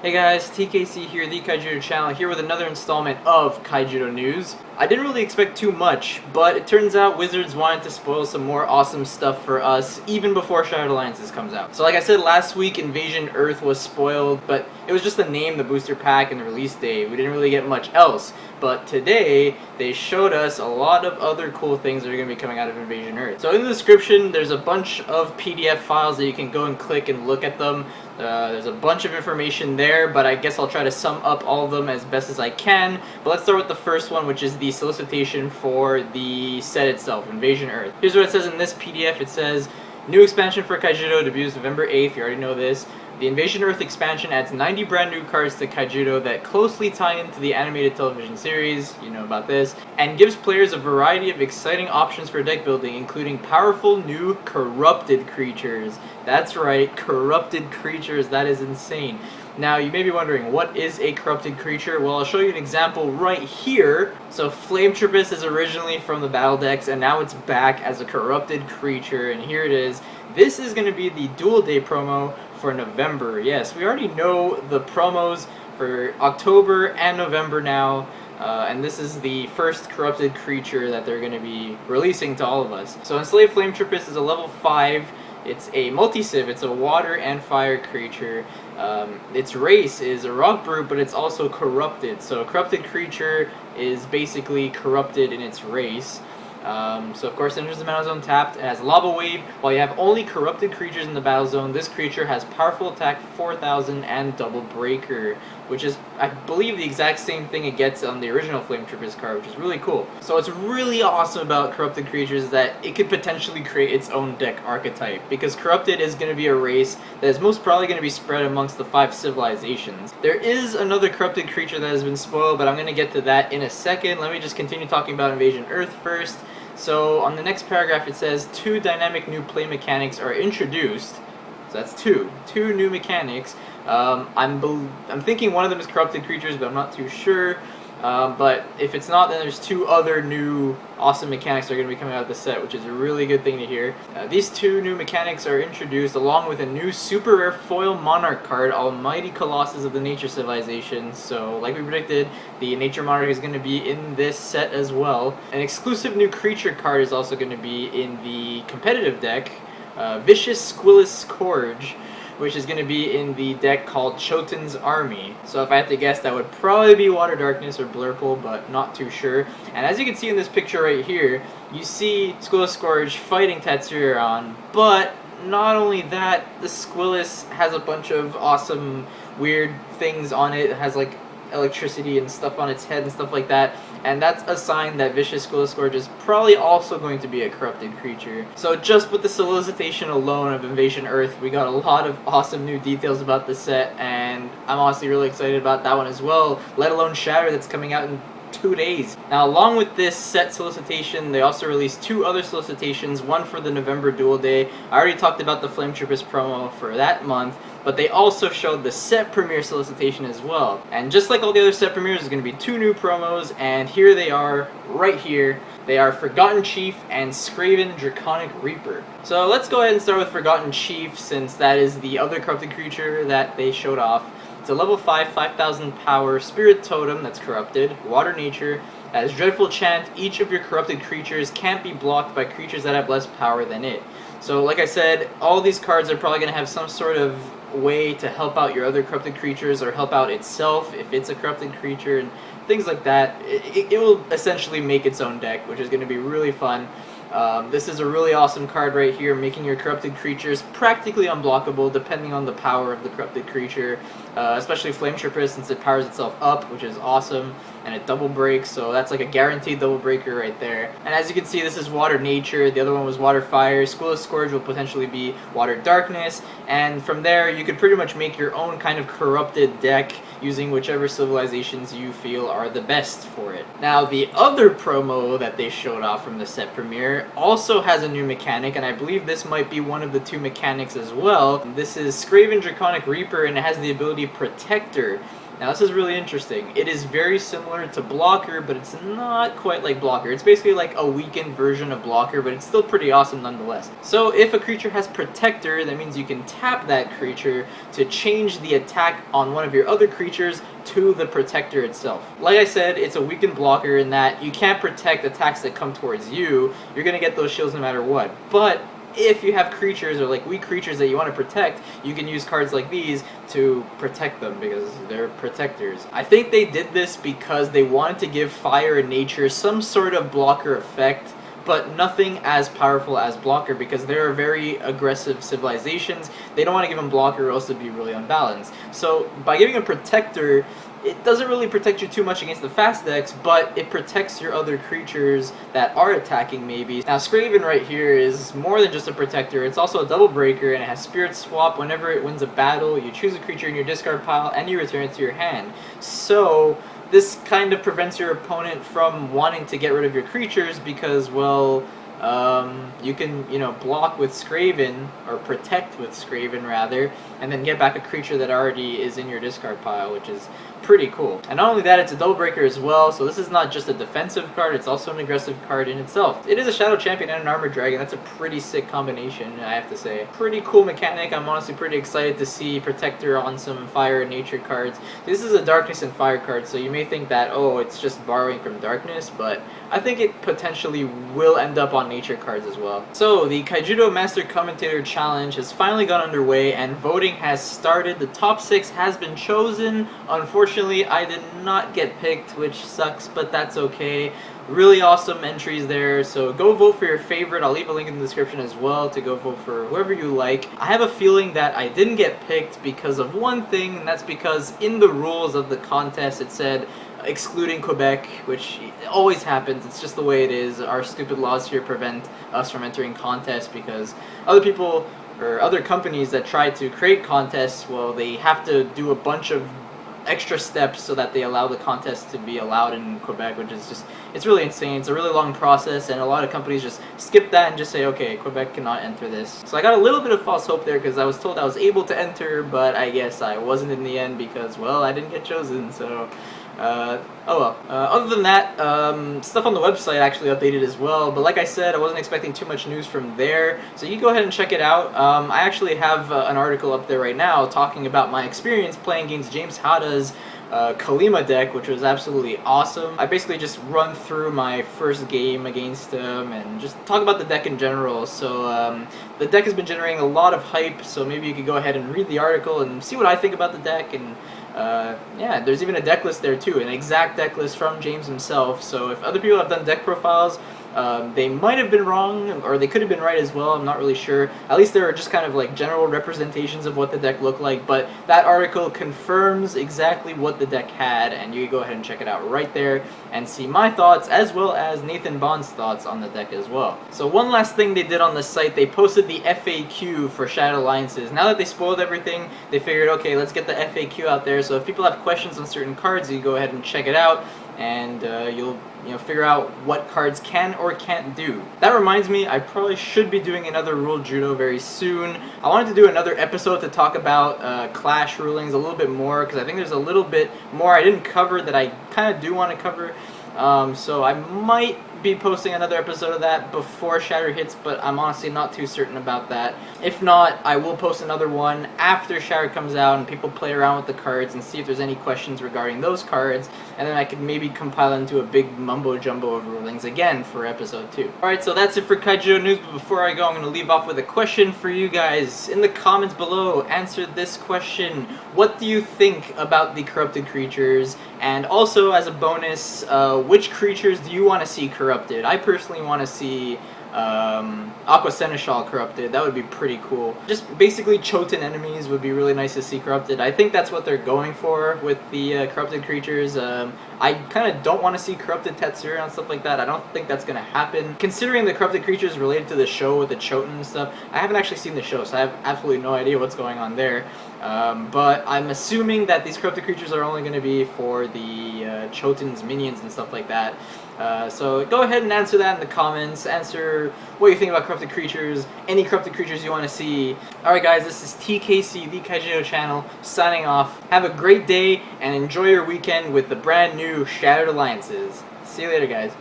Hey guys, TKC here, TheKaijudoChannel, here with another installment of Kaijudo News. I didn't really expect too much, but it turns out Wizards wanted to spoil some more awesome stuff for us even before Shattered Alliances comes out. So like I said last week, Invasion Earth was spoiled, but it was just the name, the booster pack, and the release date. We didn't really get much else. But today, they showed us a lot of other cool things that are going to be coming out of Invasion Earth. So in the description, there's a bunch of PDF files that you can go and click and look at them. There's a bunch of information there, but I guess I'll try to sum up all of them as best as I can. But let's start with the first one, which is the solicitation for the set itself, Invasion Earth. Here's what it says in this PDF. It says, new expansion for Kaijudo debuts November 8th. You already know this. The Invasion Earth expansion adds 90 brand new cards to Kaijudo that closely tie into the animated television series, you know about this, and gives players a variety of exciting options for deck building, including powerful new corrupted creatures. That's right, corrupted creatures, that is insane. Now, you may be wondering, what is a corrupted creature? Well, I'll show you an example right here. So, Flametrippus is originally from the battle decks, and now it's back as a corrupted creature, and here it is. This is going to be the Duel Day promo for November. Yes, we already know the promos for October and November now, and this is the first corrupted creature that they're going to be releasing to all of us. So, Enslaved Flametrippus is a level 5. It's a multi-civ, it's a water and fire creature. Its race is a rock brute, but it's also corrupted. So a corrupted creature is basically corrupted in its race. So of course, enters the battle zone tapped. It has Lava Wave. While you have only corrupted creatures in the battle zone, this creature has powerful attack 4000 and double breaker, which is, I believe, the exact same thing it gets on the original Flametrippus card, which is really cool. So what's really awesome about corrupted creatures is that it could potentially create its own deck archetype, because corrupted is going to be a race that is most probably going to be spread amongst the 5 civilizations. There is another corrupted creature that has been spoiled, but I'm going to get to that in a second. Let me just continue talking about Invasion Earth first. So on the next paragraph it says 2 dynamic new play mechanics are introduced. So that's two new mechanics. I'm thinking one of them is corrupted creatures, but I'm not too sure. But if it's not, then there's 2 other new awesome mechanics that are going to be coming out of the set, which is a really good thing to hear. These 2 new mechanics are introduced along with a new super rare foil monarch card, Almighty Colossus of the Nature Civilization. So like we predicted, the Nature Monarch is going to be in this set as well. An exclusive new creature card is also going to be in the competitive deck, Vicious Squillis Scourge, which is going to be in the deck called Chotun's Army. So if I had to guess, that would probably be Water Darkness or Blurple, but not too sure. And as you can see in this picture right here, you see Squillis Scourge fighting Tatsuyaron, but not only that, the Squillis has a bunch of awesome, weird things on it. It has like electricity and stuff on its head and stuff like that, and that's a sign that Vicious Squillis Scourge is probably also going to be a corrupted creature. So just with the solicitation alone of Invasion Earth, we got a lot of awesome new details about the set, and I'm honestly really excited about that one as well, let alone Shatter that's coming out in 2 days. Now, along with this set solicitation, they also released 2 other solicitations, one for the November Duel Day. I already talked about the Flametrippus promo for that month, but they also showed the set premiere solicitation as well. And just like all the other set premieres, there's going to be 2 new promos, and here they are, right here. They are Forgotten Chief and Scraven Draconic Reaper. So let's go ahead and start with Forgotten Chief, since that is the other corrupted creature that they showed off. It's a level 5, 5000 power spirit totem that's corrupted, water nature, has dreadful chant, each of your corrupted creatures can't be blocked by creatures that have less power than it. So like I said, all these cards are probably going to have some sort of way to help out your other corrupted creatures or help out itself if it's a corrupted creature and things like that. It will essentially make its own deck, which is going to be really fun. This is a really awesome card right here, making your corrupted creatures practically unblockable depending on the power of the corrupted creature, especially Flametrippus, since it powers itself up, which is awesome, and it double breaks, so that's like a guaranteed double breaker right there. And as you can see, this is Water Nature, the other one was Water Fire. Squillis Scourge will potentially be Water Darkness, and from there you could pretty much make your own kind of corrupted deck using whichever civilizations you feel are the best for it. Now, the other promo that they showed off from the set premiere also has a new mechanic, and I believe this might be one of the 2 mechanics as well. This is Scraven Draconic Reaper, and it has the ability Protector. Now this is really interesting. It is very similar to Blocker, but it's not quite like Blocker. It's basically like a weakened version of Blocker, but it's still pretty awesome nonetheless. So if a creature has Protector, that means you can tap that creature to change the attack on one of your other creatures to the Protector itself. Like I said, it's a weakened Blocker in that you can't protect attacks that come towards you. You're going to get those shields no matter what. But if you have creatures or like weak creatures that you want to protect, you can use cards like these to protect them because they're protectors. I think they did this because they wanted to give Fire and Nature some sort of blocker effect, but nothing as powerful as Blocker because they're very aggressive civilizations. They don't want to give them Blocker or else it'd be really unbalanced. So by giving a Protector, it doesn't really protect you too much against the fast decks, but it protects your other creatures that are attacking maybe. Now Scraven right here is more than just a protector, it's also a double breaker, and it has Spirit Swap. Whenever it wins a battle, you choose a creature in your discard pile and you return it to your hand. So this kind of prevents your opponent from wanting to get rid of your creatures because, well, you can, block with Scraven, or protect with Scraven rather, and then get back a creature that already is in your discard pile, which is pretty cool. And not only that, it's a double breaker as well, so this is not just a defensive card, it's also an aggressive card in itself. It is a Shadow Champion and an Armored Dragon. That's a pretty sick combination, I have to say. Pretty cool mechanic. I'm honestly pretty excited to see Protector on some Fire and Nature cards. This is a Darkness and Fire card, so you may think that, oh, it's just borrowing from Darkness, but I think it potentially will end up on Nature cards as well. So, the Kaijudo Master Commentator Challenge has finally gone underway, and voting has started. The top 6 has been chosen. Unfortunately, I did not get picked, which sucks, but that's okay. Really awesome entries there, so go vote for your favorite. I'll leave a link in the description as well to go vote for whoever you like. I have a feeling that I didn't get picked because of one thing, and that's because in the rules of the contest it said excluding Quebec, which always happens. It's just the way it is. Our stupid laws here prevent us from entering contests because other people or other companies that try to create contests, well, they have to do a bunch of extra steps so that they allow the contest to be allowed in Quebec, which is just, it's really insane. It's a really long process, and a lot of companies just skip that and just say, okay, Quebec cannot enter this. So I got a little bit of false hope there because I was told I was able to enter, but I guess I wasn't in the end because, well, I didn't get chosen, so oh well. Other than that, stuff on the website actually updated as well, but like I said, I wasn't expecting too much news from there, so you can go ahead and check it out. I actually have an article up there right now talking about my experience playing against James Hada's Kalima deck, which was absolutely awesome. I basically just run through my first game against him and just talk about the deck in general. So the deck has been generating a lot of hype, so maybe you could go ahead and read the article and see what I think about the deck. And yeah, there's even a deck list there too, an exact deck list from James himself. So if other people have done deck profiles, they might have been wrong, or they could have been right as well. I'm not really sure. At least there are just kind of like general representations of what the deck looked like, but that article confirms exactly what the deck had, and you can go ahead and check it out right there and see my thoughts as well as Nathan Bond's thoughts on the deck as well. So one last thing they did on the site, they posted the FAQ for Shattered Alliances. Now that they spoiled everything, they figured, okay, let's get the FAQ out there, so if people have questions on certain cards, you go ahead and check it out, and you'll figure out what cards can or can't do. That reminds me, I probably should be doing another rule judo very soon. I wanted to do another episode to talk about clash rulings a little bit more, because I think there's a little bit more I didn't cover that I kind of do want to cover. So I might be posting another episode of that before Shatter hits, but I'm honestly not too certain about that. If not, I will post another one after Shatter comes out and people play around with the cards and see if there's any questions regarding those cards, and then I could maybe compile into a big mumbo jumbo of rulings again for episode 2. Alright, so that's it for Kaijudo News, but before I go, I'm going to leave off with a question for you guys. In the comments below, answer this question: what do you think about the corrupted creatures? And also, as a bonus, which creatures do you want to see corrupted? I personally want to see Aqua Seneschal corrupted. That would be pretty cool. Just basically Choten enemies would be really nice to see corrupted. I think that's what they're going for with the corrupted creatures. I kind of don't want to see corrupted Tetsura and stuff like that. I don't think that's going to happen. Considering the corrupted creatures related to the show with the Choten and stuff, I haven't actually seen the show, so I have absolutely no idea what's going on there. But I'm assuming that these corrupted creatures are only going to be for the Choten's minions and stuff like that. So go ahead and answer that in the comments. Answer what you think about corrupted creatures, any corrupted creatures you want to see. Alright guys, this is TKC, the Kaijudo channel, signing off. Have a great day and enjoy your weekend with the brand new Shattered Alliances. See you later guys.